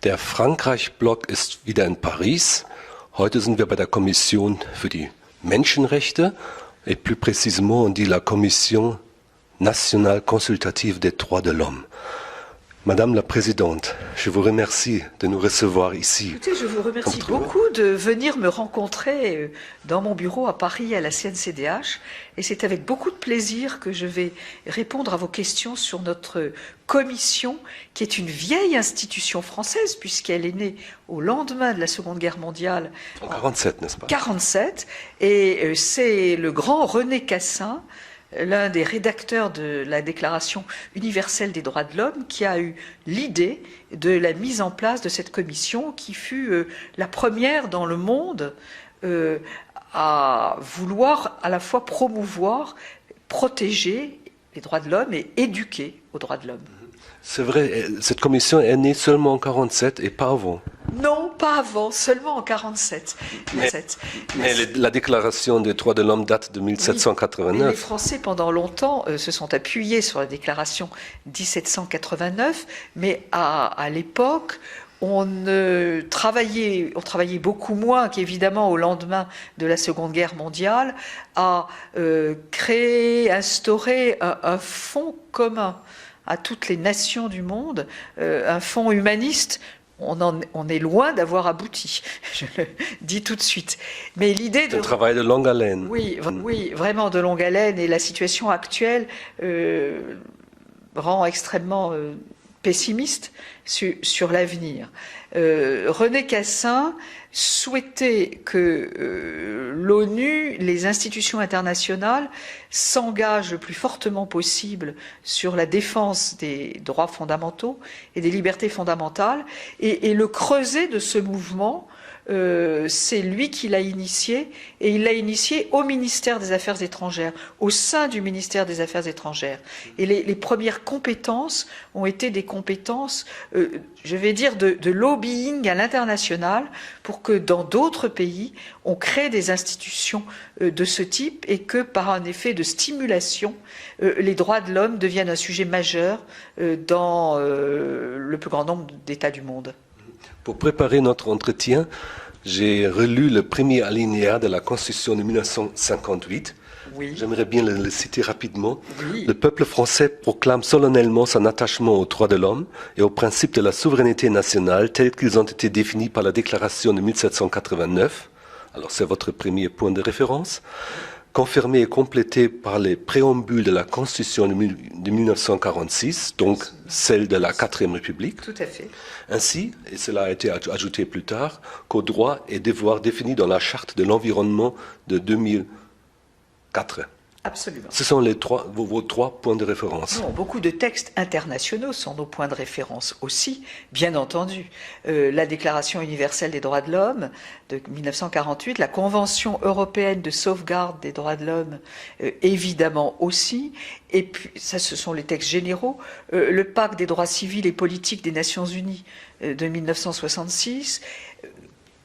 Der Frankreich-Block ist wieder in Paris. Heute sind wir bei der Kommission für die Menschenrechte et plus précisément on dit la Commission nationale consultative des droits de l'homme. Madame la Présidente, je vous remercie de nous recevoir ici. Écoutez, je vous remercie beaucoup de venir me rencontrer dans mon bureau à Paris, à la CNCDH. Et c'est avec beaucoup de plaisir que je vais répondre à vos questions sur notre commission, qui est une vieille institution française, puisqu'elle est née au lendemain de la Seconde Guerre mondiale. En 47, n'est-ce pas? 47. Et c'est le grand René Cassin, l'un des rédacteurs de la Déclaration universelle des droits de l'homme, qui a eu l'idée de la mise en place de cette commission qui fut la première dans le monde à vouloir à la fois promouvoir, protéger les droits de l'homme et éduquer aux droits de l'homme. C'est vrai, cette commission est née seulement en 47 et pas avant. Non, pas avant, seulement en 47. Mais la déclaration des droits de l'homme date de 1789. Oui, les Français, pendant longtemps, se sont appuyés sur la déclaration 1789, mais à l'époque, on travaillait beaucoup moins qu'évidemment au lendemain de la Seconde Guerre mondiale à créer, instaurer un fonds commun à toutes les nations du monde, un fonds humaniste. On est loin d'avoir abouti, je le dis tout de suite. Mais l'idée de... Un travail de longue haleine. Oui, vraiment de longue haleine. Et la situation actuelle rend extrêmement pessimiste sur l'avenir. René Cassin souhaitait que l'ONU, les institutions internationales, s'engagent le plus fortement possible sur la défense des droits fondamentaux et des libertés fondamentales. Et le creuset de ce mouvement, c'est lui qui l'a initié, et il l'a initié au ministère des Affaires étrangères, au sein du ministère des Affaires étrangères. Et les premières compétences ont été des compétences, je vais dire, de lobbying à l'international, pour que dans d'autres pays, on crée des institutions de ce type, et que par un effet de stimulation, les droits de l'homme deviennent un sujet majeur dans le plus grand nombre d'États du monde. Pour préparer notre entretien, j'ai relu le premier alinéa de la Constitution de 1958. Oui. J'aimerais bien le citer rapidement. Oui. Le peuple français proclame solennellement son attachement aux droits de l'homme et aux principes de la souveraineté nationale tels qu'ils ont été définis par la Déclaration de 1789. Alors c'est votre premier point de référence. Confirmé et complété par les préambules de la Constitution de 1946, donc celle de la 4e République. Tout à fait. Ainsi, et cela a été ajouté plus tard, qu'aux droits et devoirs définis dans la Charte de l'environnement de 2004. Absolument. Ce sont vos trois points de référence. Non, beaucoup de textes internationaux sont nos points de référence aussi, bien entendu. La Déclaration universelle des droits de l'homme de 1948, la Convention européenne de sauvegarde des droits de l'homme, évidemment aussi. Et puis, ça, ce sont les textes généraux. Le Pacte des droits civils et politiques des Nations Unies de 1966.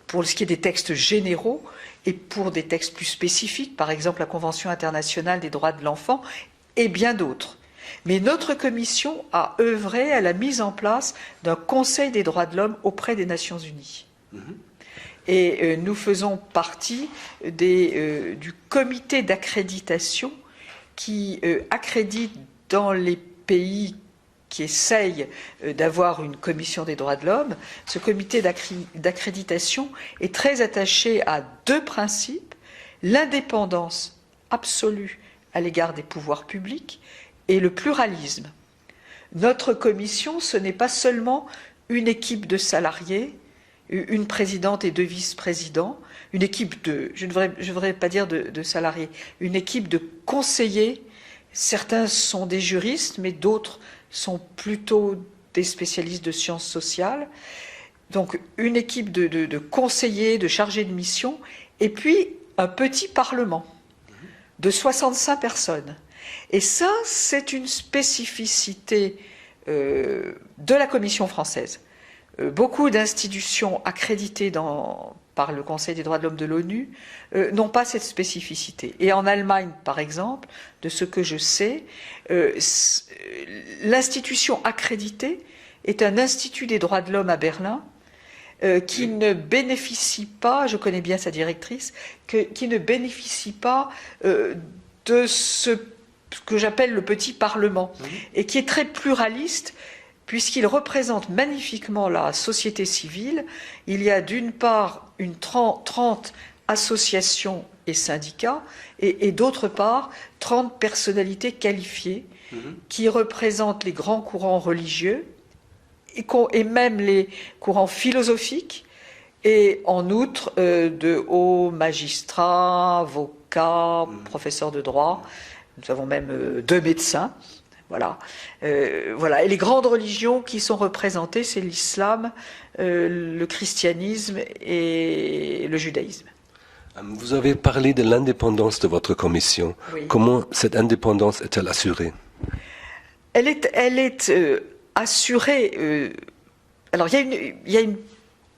Pour ce qui est des textes généraux, et pour des textes plus spécifiques, par exemple la Convention internationale des droits de l'enfant, et bien d'autres. Mais notre commission a œuvré à la mise en place d'un Conseil des droits de l'homme auprès des Nations Unies. Et nous faisons partie du comité d'accréditation qui accrédite dans les pays qui essaye d'avoir une commission des droits de l'homme. Ce comité d'accréditation est très attaché à deux principes: l'indépendance absolue à l'égard des pouvoirs publics et le pluralisme. Notre commission, ce n'est pas seulement une équipe de salariés, une présidente et deux vice-présidents, une équipe de, je ne voudrais pas dire de salariés, une équipe de conseillers. Certains sont des juristes, mais d'autres sont plutôt des spécialistes de sciences sociales. Donc une équipe de conseillers, de chargés de mission, et puis un petit parlement de 65 personnes. Et ça, c'est une spécificité de la Commission française. Beaucoup d'institutions accréditées par le Conseil des droits de l'homme de l'ONU n'ont pas cette spécificité. Et en Allemagne, par exemple, de ce que je sais, l'institution accréditée est un institut des droits de l'homme à Berlin qui ne bénéficie pas, je connais bien sa directrice, qui ne bénéficie pas de ce que j'appelle le petit Parlement, et qui est très pluraliste, puisqu'il représente magnifiquement la société civile. Il y a d'une part 30 associations et syndicats, et d'autre part 30 personnalités qualifiées qui représentent les grands courants religieux, et même les courants philosophiques, et en outre de hauts magistrats, avocats, professeurs de droit. Nous avons même 2 médecins. Voilà. Et les grandes religions qui sont représentées, c'est l'islam, le christianisme et le judaïsme. Vous avez parlé de l'indépendance de votre commission. Oui. Comment cette indépendance est-elle assurée? Elle est assurée. Alors il y a une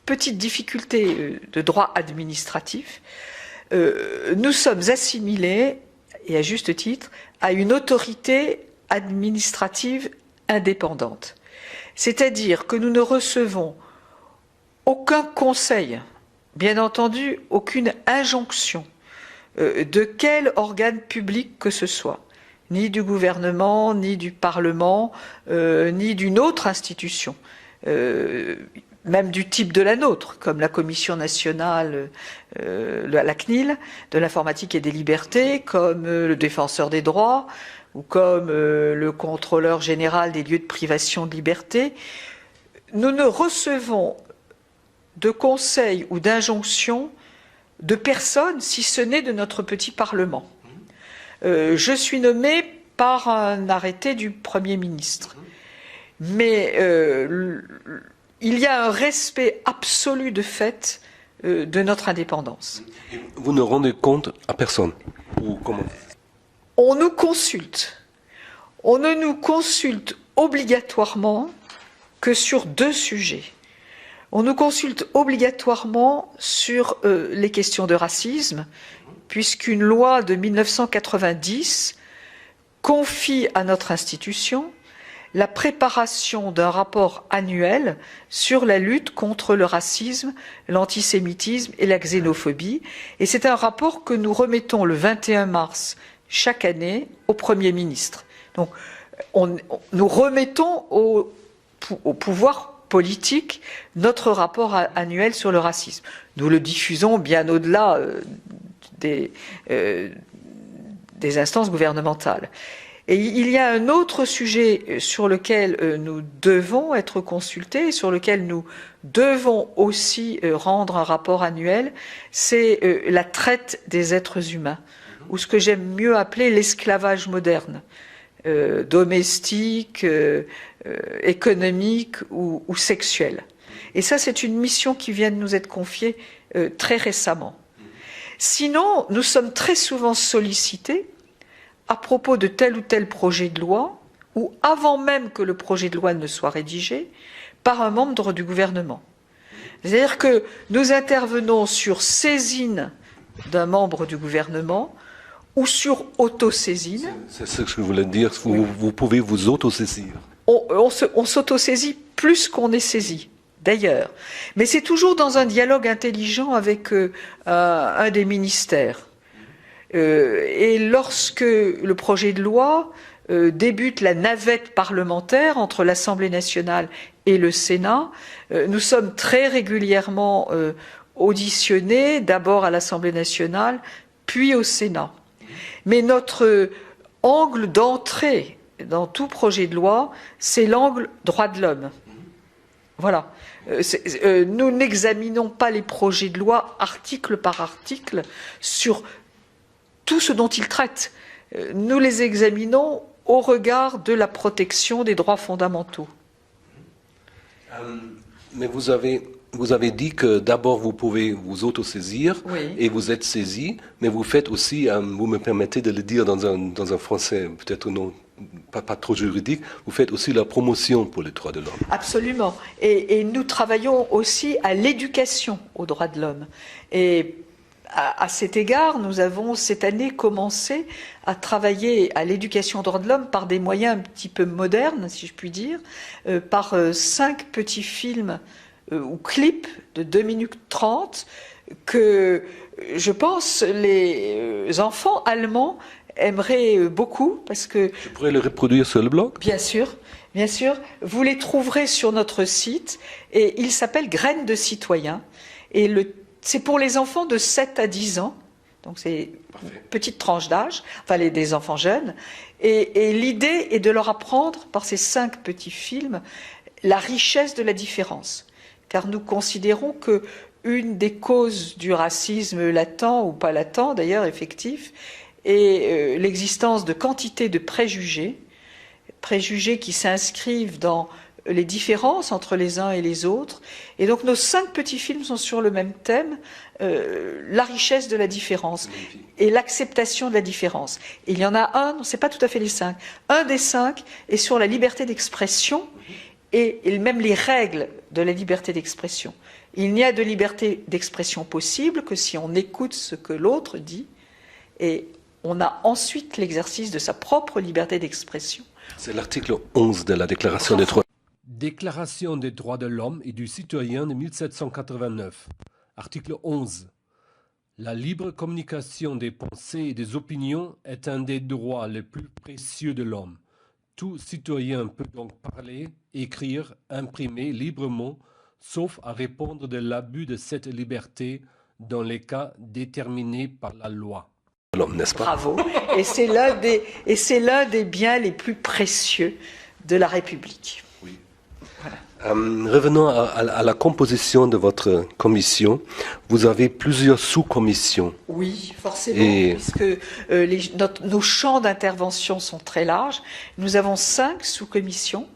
petite difficulté de droit administratif. Nous sommes assimilés, et à juste titre, à une autorité administrative indépendante. C'est-à-dire que nous ne recevons aucun conseil, bien entendu aucune injonction de quel organe public que ce soit, ni du gouvernement, ni du Parlement, ni d'une autre institution, même du type de la nôtre, comme la Commission nationale, la CNIL, de l'informatique et des libertés, comme le défenseur des droits, ou comme le contrôleur général des lieux de privation de liberté. Nous ne recevons de conseils ou d'injonctions de personne, si ce n'est de notre petit Parlement. Je suis nommé par un arrêté du Premier ministre. Mais il y a un respect absolu de fait de notre indépendance. Vous ne rendez compte à personne? Ou comment? On nous consulte. On ne nous consulte obligatoirement que sur 2 sujets. On nous consulte obligatoirement sur les questions de racisme, puisqu'une loi de 1990 confie à notre institution la préparation d'un rapport annuel sur la lutte contre le racisme, l'antisémitisme et la xénophobie. Et c'est un rapport que nous remettons le 21 mars chaque année au Premier ministre. Donc, nous remettons au pouvoir politique notre rapport annuel sur le racisme. Nous le diffusons bien au-delà des instances gouvernementales. Et il y a un autre sujet sur lequel nous devons être consultés, sur lequel nous devons aussi rendre un rapport annuel, c'est la traite des êtres humains, ou ce que j'aime mieux appeler l'esclavage moderne, domestique, économique ou sexuel. Et ça, c'est une mission qui vient de nous être confiée très récemment. Sinon, nous sommes très souvent sollicités à propos de tel ou tel projet de loi, ou avant même que le projet de loi ne soit rédigé, par un membre du gouvernement. C'est-à-dire que nous intervenons sur saisine d'un membre du gouvernement ou sur autosaisine. C'est ce que je voulais dire, vous pouvez vous autosaisir. On s'autosaisit plus qu'on est saisi, d'ailleurs. Mais c'est toujours dans un dialogue intelligent avec un des ministères. Et lorsque le projet de loi débute la navette parlementaire entre l'Assemblée nationale et le Sénat, nous sommes très régulièrement auditionnés, d'abord à l'Assemblée nationale, puis au Sénat. Mais notre angle d'entrée dans tout projet de loi, c'est l'angle droit de l'homme. Voilà. Nous n'examinons pas les projets de loi article par article sur tout ce dont ils traitent. Nous les examinons au regard de la protection des droits fondamentaux. Mais vous avez dit que d'abord vous pouvez vous autosaisir, Oui. Et vous êtes saisi, mais vous faites aussi, vous me permettez de le dire dans un français peut-être non pas trop juridique, vous faites aussi la promotion pour les droits de l'homme. Absolument. Et nous travaillons aussi à l'éducation aux droits de l'homme. Et À cet égard, nous avons cette année commencé à travailler à l'éducation aux droits de l'homme par des moyens un petit peu modernes, si je puis dire, par 5 petits films ou clips de 2 minutes 30 que je pense les enfants allemands aimeraient beaucoup parce que... Je pourrais le reproduire sur le blog? Bien sûr, bien sûr. Vous les trouverez sur notre site et il s'appelle Graines de citoyens et c'est pour les enfants de 7 à 10 ans. Donc c'est une petite tranche d'âge, enfin des enfants jeunes. Et l'idée est de leur apprendre par ces 5 petits films la richesse de la différence. Car nous considérons que une des causes du racisme latent, ou pas latent d'ailleurs, effectif, est l'existence de quantité de préjugés qui s'inscrivent dans les différences entre les uns et les autres. Et donc nos 5 petits films sont sur le même thème, la richesse de la différence et l'acceptation de la différence. Et il y en a un, c'est pas tout à fait les 5, un des 5 est sur la liberté d'expression et même les règles de la liberté d'expression. Il n'y a de liberté d'expression possible que si on écoute ce que l'autre dit et on a ensuite l'exercice de sa propre liberté d'expression. C'est l'article 11 de la Déclaration des droits. Déclaration des droits de l'homme et du citoyen de 1789. Article 11. La libre communication des pensées et des opinions est un des droits les plus précieux de l'homme. Tout citoyen peut donc parler, écrire, imprimer librement, sauf à répondre de l'abus de cette liberté dans les cas déterminés par la loi. N'est-ce pas? Bravo. Et c'est l'un des biens les plus précieux de la République. Oui. Revenons à la composition de votre commission. Vous avez plusieurs sous-commissions. Oui, forcément, puisque nos champs d'intervention sont très larges. Nous avons 5 sous-commissions.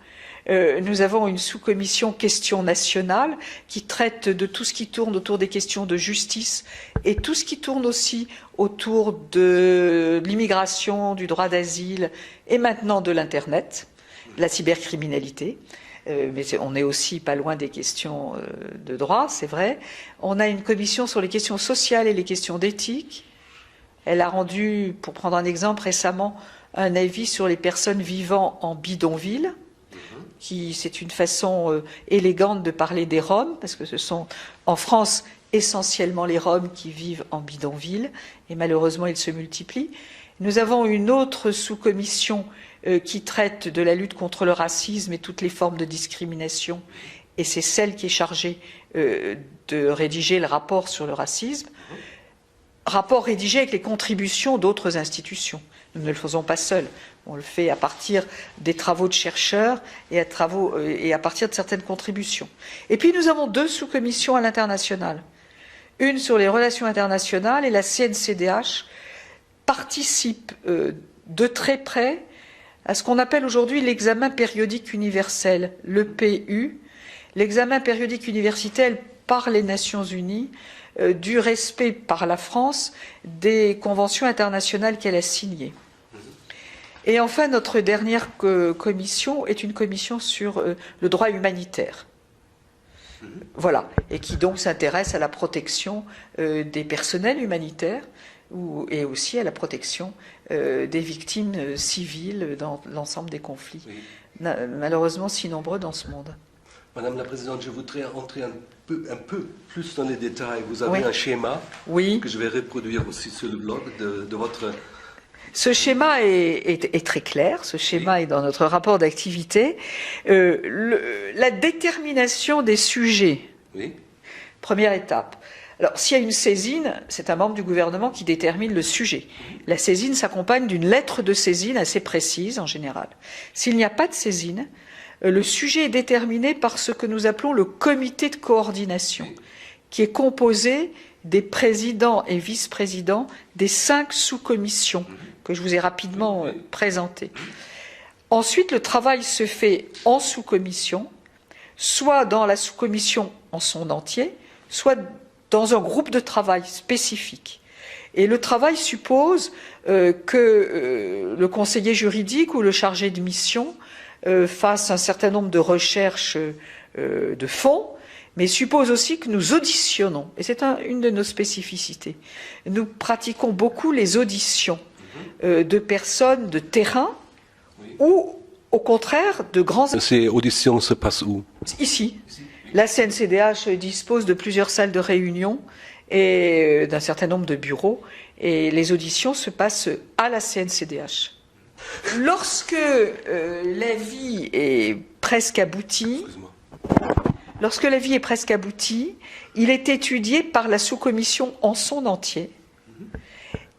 Nous avons une sous-commission questions nationales qui traite de tout ce qui tourne autour des questions de justice et tout ce qui tourne aussi autour de l'immigration, du droit d'asile et maintenant de l'Internet, de la cybercriminalité. Mais on n'est aussi pas loin des questions de droit, c'est vrai. On a une commission sur les questions sociales et les questions d'éthique. Elle a rendu, pour prendre un exemple récemment, un avis sur les personnes vivant en bidonville. C'est une façon élégante de parler des Roms, parce que ce sont en France essentiellement les Roms qui vivent en bidonville, et malheureusement ils se multiplient. Nous avons une autre sous-commission qui traite de la lutte contre le racisme et toutes les formes de discrimination, et c'est celle qui est chargée de rédiger le rapport sur le racisme, rapport rédigé avec les contributions d'autres institutions. Nous ne le faisons pas seuls. On le fait à partir des travaux de chercheurs et à partir de certaines contributions. Et puis nous avons 2 sous-commissions à l'international. Une sur les relations internationales et la CNCDH participe de très près à ce qu'on appelle aujourd'hui l'examen périodique universel, l'EPU, l'examen périodique universel par les Nations Unies du respect par la France des conventions internationales qu'elle a signées. Et enfin, notre dernière commission est une commission sur le droit humanitaire. Voilà, et qui donc s'intéresse à la protection des personnels humanitaires et aussi à la protection des victimes civiles dans l'ensemble des conflits, malheureusement si nombreux dans ce monde. Madame la Présidente, je voudrais entrer un peu plus dans les détails. Vous avez un schéma que je vais reproduire aussi sur le blog de votre... Ce schéma est très clair, ce schéma est dans notre rapport d'activité. La détermination des sujets, première étape. Alors, s'il y a une saisine, c'est un membre du gouvernement qui détermine le sujet. La saisine s'accompagne d'une lettre de saisine assez précise, en général. S'il n'y a pas de saisine, le sujet est déterminé par ce que nous appelons le comité de coordination, qui est composé des présidents et vice-présidents des 5 sous-commissions que je vous ai rapidement présentées. Ensuite, le travail se fait en sous-commission, soit dans la sous-commission en son entier, soit dans un groupe de travail spécifique. Et le travail suppose que le conseiller juridique ou le chargé de mission fasse un certain nombre de recherches de fond, mais suppose aussi que nous auditionnons, et c'est une de nos spécificités. Nous pratiquons beaucoup les auditions de personnes de terrain ou, au contraire, de grands... Ces auditions se passent où? Ici. La CNCDH dispose de plusieurs salles de réunion et d'un certain nombre de bureaux, et les auditions se passent à la CNCDH. Lorsque l'avis est presque abouti, il est étudié par la sous-commission en son entier.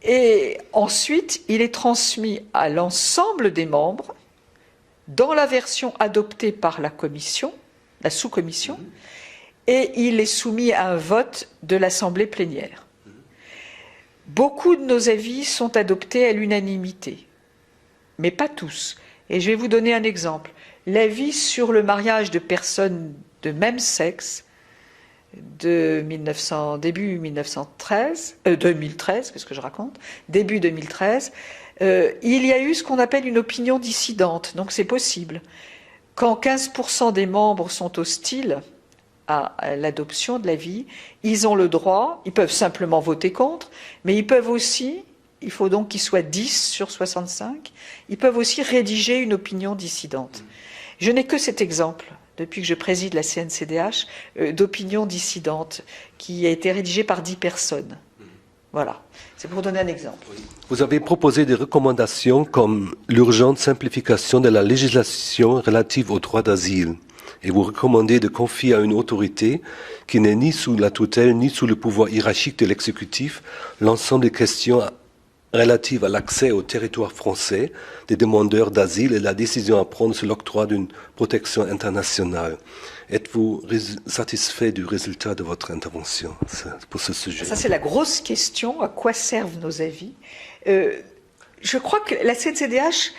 Et ensuite, il est transmis à l'ensemble des membres dans la version adoptée par la commission, la sous-commission, et il est soumis à un vote de l'Assemblée plénière. Beaucoup de nos avis sont adoptés à l'unanimité, mais pas tous. Et je vais vous donner un exemple. L'avis sur le mariage de personnes de même sexe de début 2013, qu'est-ce que je raconte, début 2013, il y a eu ce qu'on appelle une opinion dissidente, donc c'est possible. Quand 15% des membres sont hostiles à l'adoption de l'avis, ils ont le droit, ils peuvent simplement voter contre, mais ils peuvent aussi, il faut donc qu'ils soient 10 sur 65, ils peuvent aussi rédiger une opinion dissidente. Je n'ai que cet exemple, depuis que je préside la CNCDH, d'opinion dissidente qui a été rédigée par 10 personnes. Voilà, c'est pour donner un exemple. Vous avez proposé des recommandations comme l'urgente simplification de la législation relative au droit d'asile. Et vous recommandez de confier à une autorité qui n'est ni sous la tutelle ni sous le pouvoir hiérarchique de l'exécutif l'ensemble des questions relatives à l'accès au territoire français des demandeurs d'asile et la décision à prendre sur l'octroi d'une protection internationale. Êtes-vous satisfait du résultat de votre intervention pour ce sujet? Ça, c'est la grosse question. À quoi servent nos avis? Je crois que la CNCDH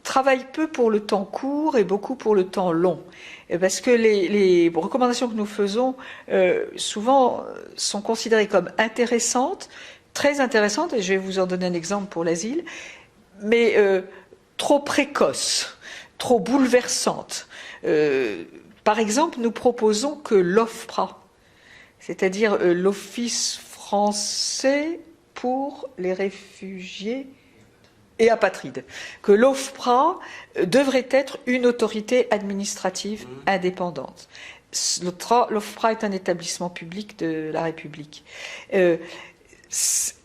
travaille peu pour le temps court et beaucoup pour le temps long. Parce que les recommandations que nous faisons, souvent, sont considérées comme intéressantes, très intéressantes, et je vais vous en donner un exemple pour l'asile, mais trop précoces, trop bouleversantes. Par exemple, nous proposons que l'OFPRA, c'est-à-dire l'Office français pour les réfugiés et apatrides, que l'OFPRA devrait être une autorité administrative indépendante. L'OFPRA est un établissement public de la République.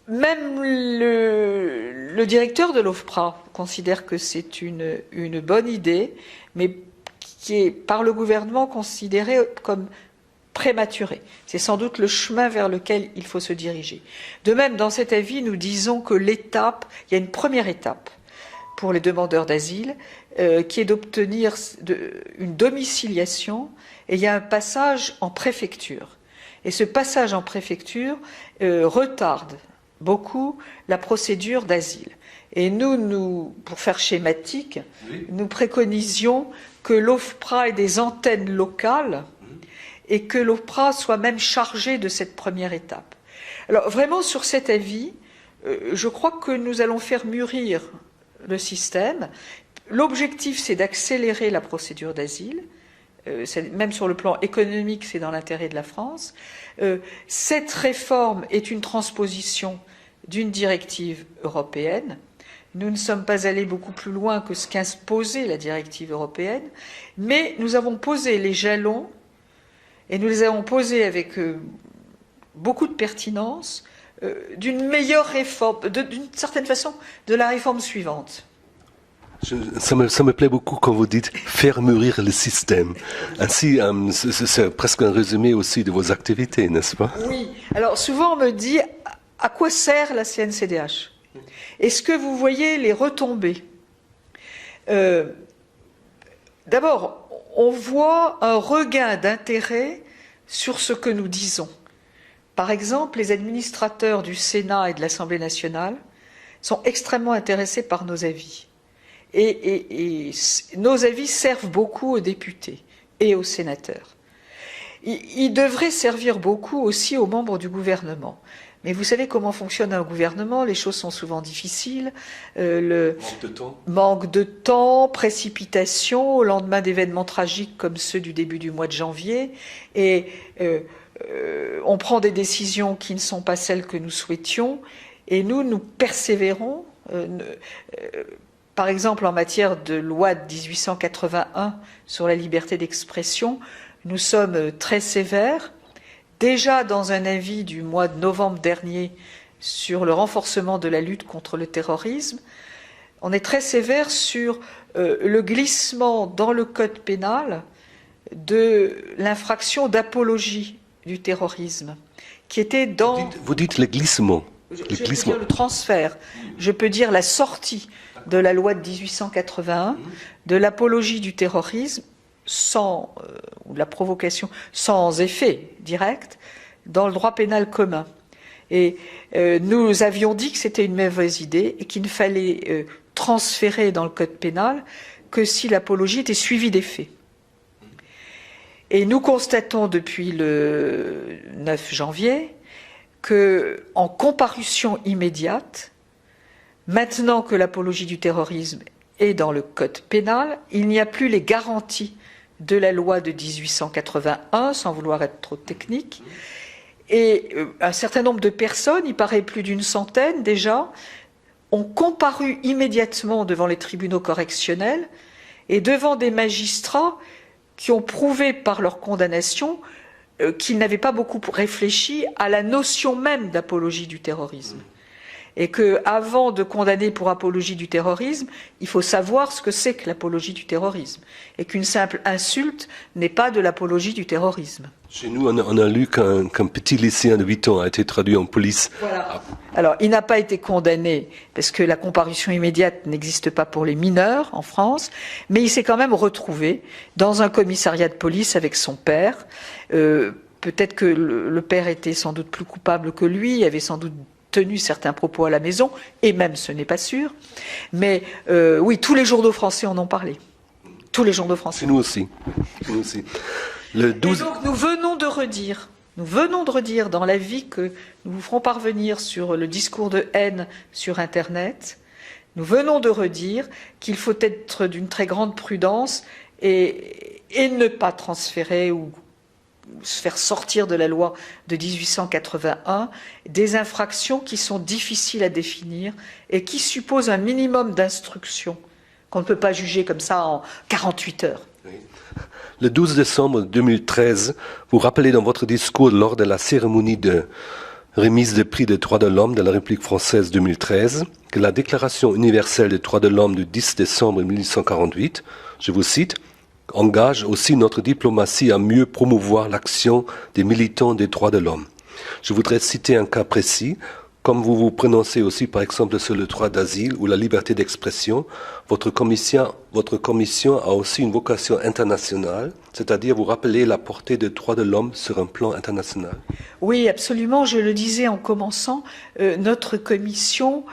Même le directeur de l'OFPRA considère que c'est une bonne idée, mais qui est par le gouvernement considérée comme prématurée. C'est sans doute le chemin vers lequel il faut se diriger. De même, dans cet avis, nous disons que il y a une première étape pour les demandeurs d'asile, qui est d'obtenir une domiciliation, et il y a un passage en préfecture. Et ce passage en préfecture retarde beaucoup la procédure d'asile. Et nous, pour faire schématique, nous préconisions que l'OFPRA ait des antennes locales et que l'OFPRA soit même chargé de cette première étape. Alors vraiment, sur cet avis, je crois que nous allons faire mûrir le système. L'objectif, c'est d'accélérer la procédure d'asile. Même sur le plan économique, c'est dans l'intérêt de la France. Cette réforme est une transposition d'une directive européenne. Nous ne sommes pas allés beaucoup plus loin que ce qu'imposait la directive européenne, mais nous avons posé les jalons, et nous les avons posés avec beaucoup de pertinence, d'une meilleure réforme, d'une certaine façon, de la réforme suivante. Ça me plaît beaucoup quand vous dites « faire mûrir le système ». Ainsi, c'est presque un résumé aussi de vos activités, n'est-ce pas? Oui. Alors souvent on me dit « à quoi sert la CNCDH ?» Est-ce que vous voyez les retombées? D'abord, on voit un regain d'intérêt sur ce que nous disons. Par exemple, les administrateurs du Sénat et de l'Assemblée nationale sont extrêmement intéressés par nos avis. Et nos avis servent beaucoup aux députés et aux sénateurs. Ils devraient servir beaucoup aussi aux membres du gouvernement. Mais vous savez comment fonctionne un gouvernement, les choses sont souvent difficiles. Manque de temps, précipitation, au lendemain d'événements tragiques comme ceux du début du mois de janvier. Et on prend des décisions qui ne sont pas celles que nous souhaitions. Et nous persévérons. Par exemple, en matière de loi de 1881 sur la liberté d'expression, nous sommes très sévères. Déjà dans un avis du mois de novembre dernier sur le renforcement de la lutte contre le terrorisme, on est très sévère sur le glissement dans le code pénal de l'infraction d'apologie du terrorisme, qui était dans... Vous dites le glissement. Je peux dire le transfert, je peux dire la sortie de la loi de 1881, de l'apologie du terrorisme, ou de la provocation sans effet direct, dans le droit pénal commun. Et nous avions dit que c'était une mauvaise idée et qu'il ne fallait transférer dans le code pénal que si l'apologie était suivie des faits. Et nous constatons depuis le 9 janvier que, en comparution immédiate, maintenant que l'apologie du terrorisme est dans le code pénal, il n'y a plus les garanties de la loi de 1881, sans vouloir être trop technique. Et un certain nombre de personnes, il paraît plus d'une centaine déjà, ont comparu immédiatement devant les tribunaux correctionnels et devant des magistrats qui ont prouvé par leur condamnation qu'ils n'avaient pas beaucoup réfléchi à la notion même d'apologie du terrorisme. Et qu'avant de condamner pour apologie du terrorisme, il faut savoir ce que c'est que l'apologie du terrorisme. Et qu'une simple insulte n'est pas de l'apologie du terrorisme. Chez nous, on a lu qu'un petit lycéen de 8 ans a été traduit en police. Voilà. Alors, il n'a pas été condamné, parce que la comparution immédiate n'existe pas pour les mineurs en France, mais il s'est quand même retrouvé dans un commissariat de police avec son père. Peut-être que le père était sans doute plus coupable que lui, avait sans doute tenu certains propos à la maison, et même ce n'est pas sûr. Mais oui, tous les journaux français en ont parlé. Tous les journaux français. Nous aussi. Nous aussi. Le 12... Et donc nous venons de redire dans l'avis que nous vous ferons parvenir sur le discours de haine sur Internet, nous venons de redire qu'il faut être d'une très grande prudence et ne pas transférer ou se faire sortir de la loi de 1881 des infractions qui sont difficiles à définir et qui supposent un minimum d'instruction qu'on ne peut pas juger comme ça en 48 heures. Oui. Le 12 décembre 2013, vous rappelez dans votre discours lors de la cérémonie de remise des prix des droits de l'homme de la République française 2013 que la Déclaration universelle des droits de l'homme du 10 décembre 1848, je vous cite, engage aussi notre diplomatie à mieux promouvoir l'action des militants des droits de l'homme. Je voudrais citer un cas précis. Comme vous vous prononcez aussi par exemple sur le droit d'asile ou la liberté d'expression, votre commission a aussi une vocation internationale, c'est-à-dire vous rappelez la portée des droits de l'homme sur un plan international. Oui, absolument. Je le disais en commençant, notre commission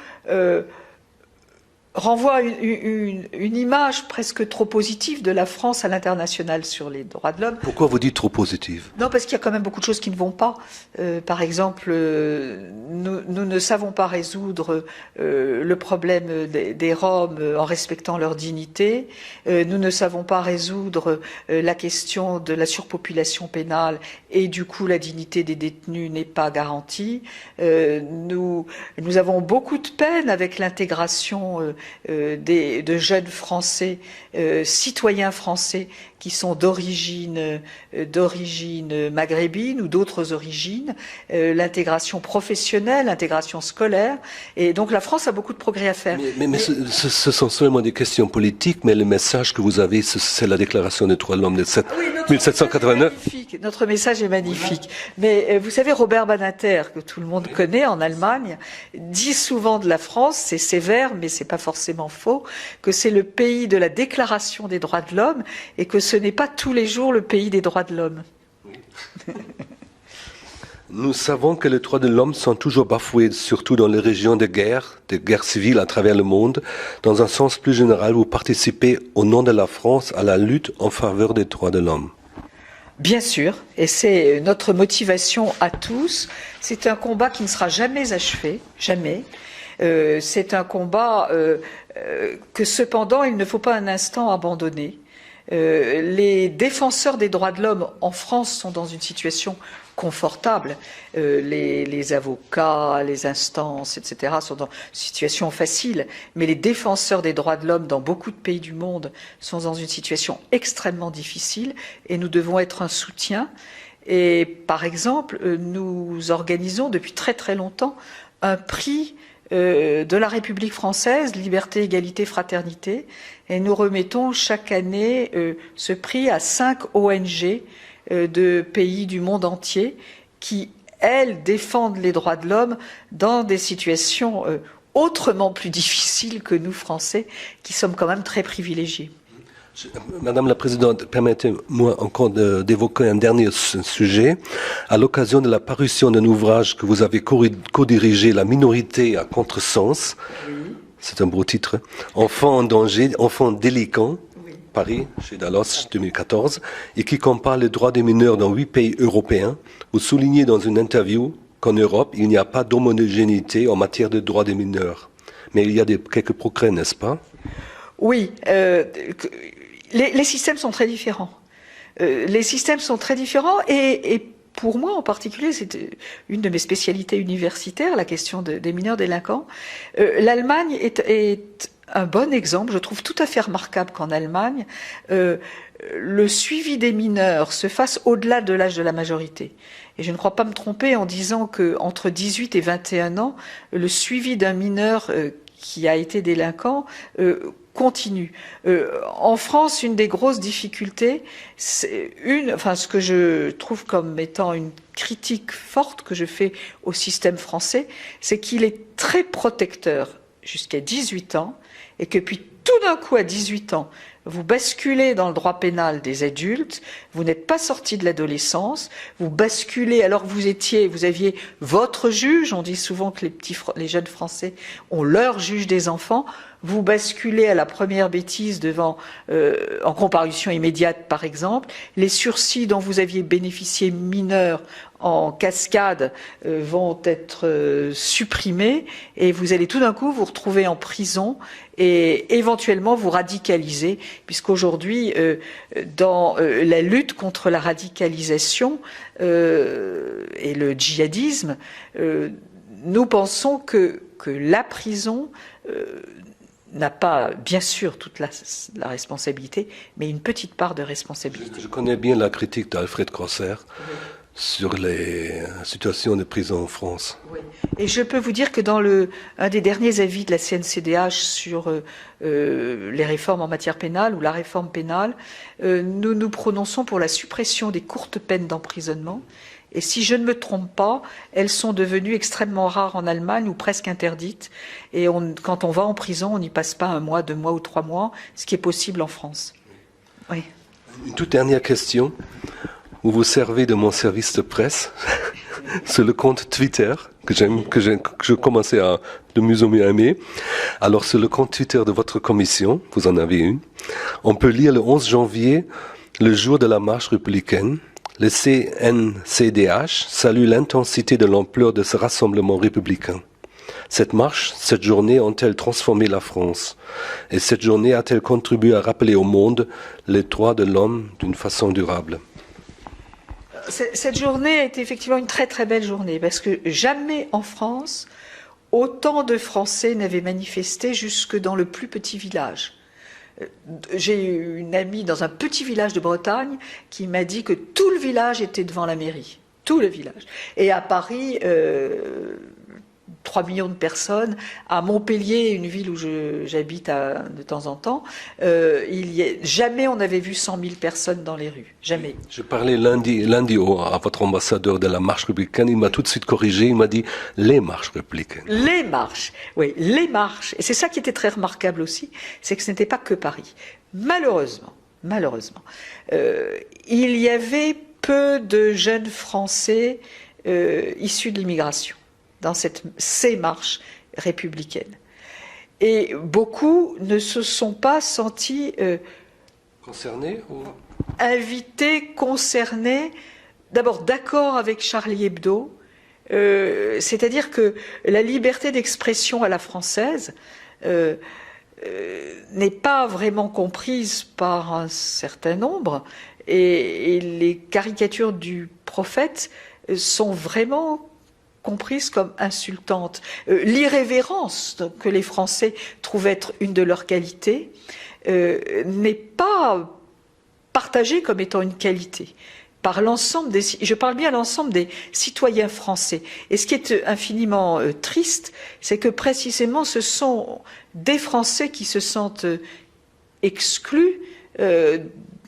renvoie une image presque trop positive de la France à l'international sur les droits de l'homme. Pourquoi vous dites trop positive? Non, parce qu'il y a quand même beaucoup de choses qui ne vont pas. Par exemple, nous ne savons pas résoudre le problème des Roms en respectant leur dignité. Nous ne savons pas résoudre la question de la surpopulation pénale et du coup la dignité des détenus n'est pas garantie. Nous avons beaucoup de peine avec l'intégration de jeunes Français, citoyens français qui sont d'origine maghrébine ou d'autres origines, l'intégration professionnelle, l'intégration scolaire. Et donc la France a beaucoup de progrès à faire. Mais ce sont seulement des questions politiques, mais le message que vous avez, c'est la Déclaration des droits de l'homme de 1789. Notre message est magnifique. Mais vous savez, Robert Badinter, que tout le monde connaît en Allemagne, dit souvent de la France, c'est sévère, mais c'est pas forcément faux, que c'est le pays de la Déclaration des droits de l'homme et que ce n'est pas tous les jours le pays des droits de l'homme. Nous savons que les droits de l'homme sont toujours bafoués, surtout dans les régions de guerre civiles à travers le monde. Dans un sens plus général, vous participez au nom de la France à la lutte en faveur des droits de l'homme. Bien sûr, et c'est notre motivation à tous. C'est un combat qui ne sera jamais achevé, jamais. C'est un combat que cependant il ne faut pas un instant abandonner. Les défenseurs des droits de l'homme en France sont dans une situation confortable. Les avocats, les instances, etc. sont dans une situation facile. Mais les défenseurs des droits de l'homme dans beaucoup de pays du monde sont dans une situation extrêmement difficile et nous devons être un soutien. Et par exemple, nous organisons depuis très très longtemps un prix de la République française, Liberté, Égalité, Fraternité, et nous remettons chaque année ce prix à 5 ONG de pays du monde entier qui, elles, défendent les droits de l'homme dans des situations autrement plus difficiles que nous, Français, qui sommes quand même très privilégiés. Madame la Présidente, permettez-moi encore d'évoquer un dernier sujet. À l'occasion de la parution d'un ouvrage que vous avez co-dirigé, La minorité à contresens, oui. C'est un beau titre, Enfants en danger, enfants délinquants, oui. Paris, chez Dallos, 2014, et qui compare les droits des mineurs dans 8 pays européens. Vous soulignez dans une interview qu'en Europe, il n'y a pas d'homogénéité en matière de droits des mineurs. Mais il y a quelques progrès, n'est-ce pas? Oui, les systèmes sont très différents. Les systèmes sont très différents et pour moi en particulier, c'est une de mes spécialités universitaires, la question des mineurs délinquants. L'Allemagne est un bon exemple. Je trouve tout à fait remarquable qu'en Allemagne, le suivi des mineurs se fasse au-delà de l'âge de la majorité. Et je ne crois pas me tromper en disant qu'entre 18 et 21 ans, le suivi d'un mineur qui a été délinquant continue. En France, une des grosses difficultés, ce que je trouve comme étant une critique forte que je fais au système français, c'est qu'il est très protecteur jusqu'à 18 ans et que puis tout d'un coup à 18 ans, vous basculez dans le droit pénal des adultes, vous n'êtes pas sorti de l'adolescence, vous basculez alors que vous aviez votre juge, on dit souvent que les jeunes Français ont leur juge des enfants, vous basculez à la première bêtise devant, en comparution immédiate par exemple, les sursis dont vous aviez bénéficié mineurs en cascade vont être supprimés et vous allez tout d'un coup vous retrouver en prison et éventuellement vous radicaliser, puisqu'aujourd'hui, dans la lutte contre la radicalisation et le djihadisme, nous pensons que la prison n'a pas, bien sûr, toute la responsabilité, mais une petite part de responsabilité. Je connais bien la critique d'Alfred Grosser sur les situations de prison en France. Oui. Et je peux vous dire que dans un des derniers avis de la CNCDH sur les réformes en matière pénale ou la réforme pénale, nous nous prononçons pour la suppression des courtes peines d'emprisonnement. Et si je ne me trompe pas, elles sont devenues extrêmement rares en Allemagne ou presque interdites. Et quand on va en prison, on n'y passe pas 1 mois, 2 mois ou 3 mois, ce qui est possible en France. Oui. Une toute dernière question. Vous vous servez de mon service de presse sur le compte Twitter que je commençais à de mieux en mieux aimer. Alors sur le compte Twitter de votre commission, vous en avez une, on peut lire le 11 janvier, le jour de la marche républicaine. Le CNCDH salue l'intensité de l'ampleur de ce rassemblement républicain. Cette marche, cette journée ont-elles transformé la France? Et cette journée a-t-elle contribué à rappeler au monde les droits de l'homme d'une façon durable? Cette journée a été effectivement une très très belle journée, parce que jamais en France, autant de Français n'avaient manifesté jusque dans le plus petit village. J'ai eu une amie dans un petit village de Bretagne qui m'a dit que tout le village était devant la mairie. Tout le village. Et à Paris, 3 millions de personnes. À Montpellier, une ville où j'habite de temps en temps, jamais on n'avait vu 100 000 personnes dans les rues. Jamais. Je parlais lundi à votre ambassadeur de la marche républicaine. Il m'a tout de suite corrigé. Il m'a dit les marches républicaines. Les marches, oui, les marches. Et c'est ça qui était très remarquable aussi, c'est que ce n'était pas que Paris. Malheureusement, il y avait peu de jeunes Français issus de l'immigration dans ces marches républicaines. Et beaucoup ne se sont pas sentis... Concernés ou... invités, concernés, d'abord d'accord avec Charlie Hebdo, c'est-à-dire que la liberté d'expression à la française n'est pas vraiment comprise par un certain nombre, et les caricatures du prophète sont vraiment comprises comme insultantes. L'irrévérence que les Français trouvent être une de leurs qualités n'est pas partagée comme étant une qualité par l'ensemble je parle bien l'ensemble des citoyens français. Et ce qui est infiniment triste, c'est que précisément ce sont des Français qui se sentent exclus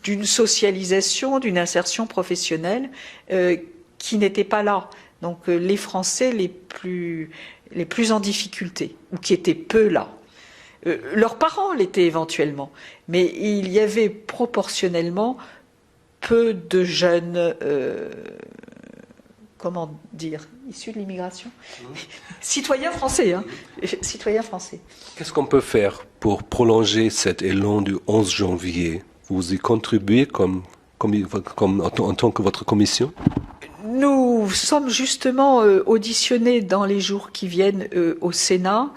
d'une socialisation, d'une insertion professionnelle qui n'étaient pas là. Donc les Français les plus en difficulté, ou qui étaient peu là. Leurs parents l'étaient éventuellement, mais il y avait proportionnellement peu de jeunes, comment dire, issus de l'immigration, citoyens français, hein, citoyens français. Qu'est-ce qu'on peut faire pour prolonger cet élan du 11 janvier? Vous y contribuez en tant que votre commission? Nous sommes justement auditionnés dans les jours qui viennent au Sénat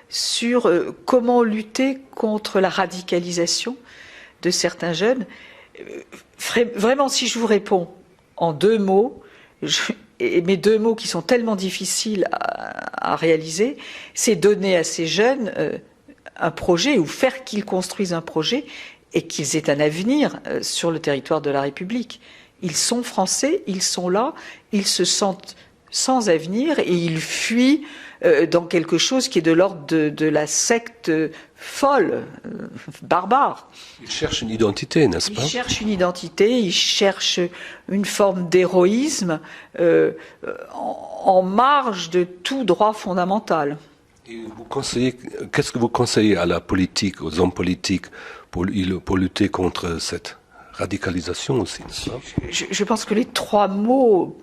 sur comment lutter contre la radicalisation de certains jeunes. Vraiment, si je vous réponds en 2 mots, et mes 2 mots qui sont tellement difficiles à réaliser, c'est donner à ces jeunes un projet, ou faire qu'ils construisent un projet et qu'ils aient un avenir sur le territoire de la République. Ils sont français, ils sont là, ils se sentent sans avenir et ils fuient dans quelque chose qui est de l'ordre de la secte folle, barbare. Ils cherchent une identité, n'est-ce pas? Ils cherchent une identité, ils cherchent une forme d'héroïsme en marge de tout droit fondamental. Et qu'est-ce que vous conseillez à la politique, aux hommes politiques, pour lutter contre cette radicalisation aussi, n'est-ce pas? Je pense que les 3 mots,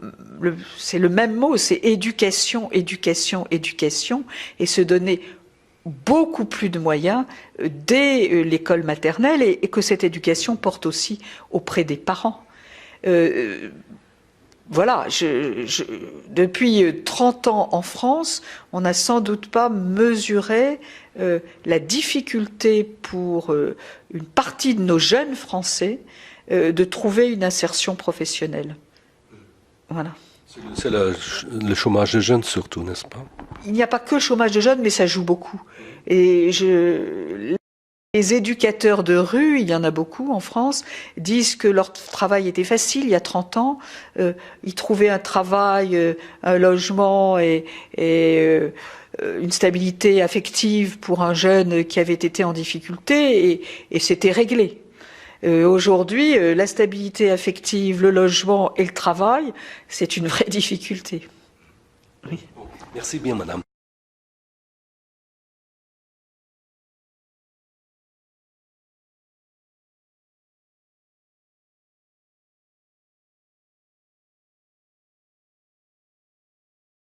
c'est le même mot, c'est éducation, éducation, éducation, et se donner beaucoup plus de moyens dès l'école maternelle, et que cette éducation porte aussi auprès des parents. Voilà, depuis 30 ans en France, on n'a sans doute pas mesuré la difficulté pour une partie de nos jeunes Français de trouver une insertion professionnelle. Voilà. C'est le chômage de jeunes surtout, n'est-ce pas? Il n'y a pas que le chômage de jeunes, mais ça joue beaucoup. Et les éducateurs de rue, il y en a beaucoup en France, disent que leur travail était facile il y a 30 ans. Ils trouvaient un travail, un logement et une stabilité affective pour un jeune qui avait été en difficulté, et c'était réglé. Aujourd'hui, la stabilité affective, le logement et le travail, c'est une vraie difficulté. Oui. Merci bien, madame.